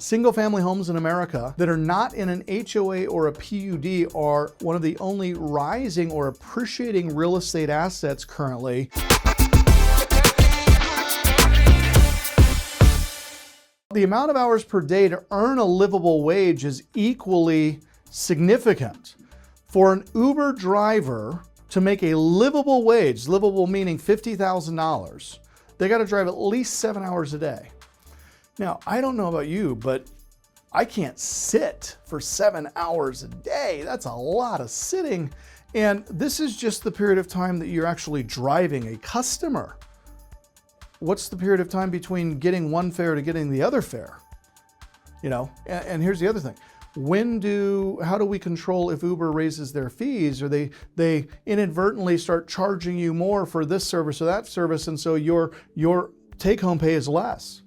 Single-family homes in America that are not in an HOA or a PUD are one of the only rising or appreciating real estate assets currently. The amount of hours per day to earn a livable wage is equally significant. For an Uber driver to make a livable wage, livable meaning $50,000, they got to drive at least 7 hours a day. Now, I don't know about you, but I can't sit for 7 hours a day. That's a lot of sitting. And this is just the period of time that you're actually driving a customer. What's the period of time between getting one fare to getting the other fare? You know, and here's the other thing. How do we control if Uber raises their fees, or they inadvertently start charging you more for this service or that service, and so your take-home pay is less?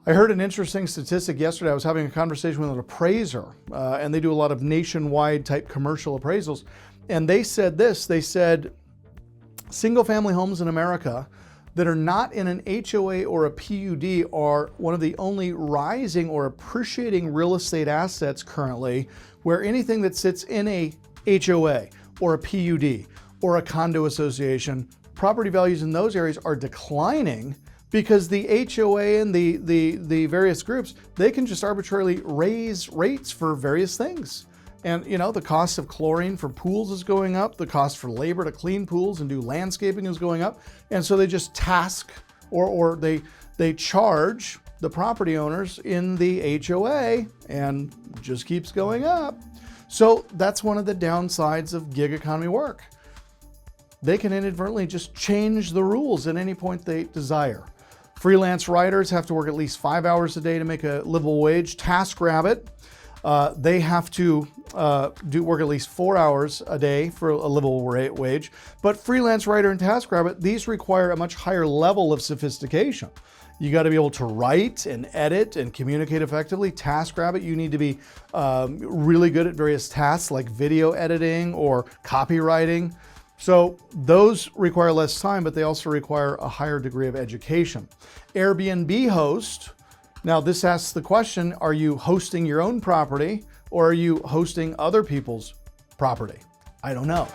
I heard an interesting statistic yesterday. I was having a conversation with an appraiser, and they do a lot of nationwide type commercial appraisals. And they said this, they said, single-family homes in America that are not in an HOA or a PUD are one of the only rising or appreciating real estate assets currently, where anything that sits in a HOA or a PUD or a condo association, property values in those areas are declining because the HOA and the various groups, they can just arbitrarily raise rates for various things. And you know, the cost of chlorine for pools is going up, the cost for labor to clean pools and do landscaping is going up. And so they just task or they charge the property owners in the HOA, and just keeps going up. So that's one of the downsides of gig economy work. They can inadvertently just change the rules at any point they desire. Freelance writers have to work at least 5 hours a day to make a livable wage. TaskRabbit, they have to work at least 4 hours a day for a livable wage. But freelance writer and TaskRabbit, these require a much higher level of sophistication. You got to be able to write and edit and communicate effectively. TaskRabbit, you need to be really good at various tasks like video editing or copywriting. So those require less time, but they also require a higher degree of education. Airbnb host, now this asks the question, are you hosting your own property or are you hosting other people's property? I don't know.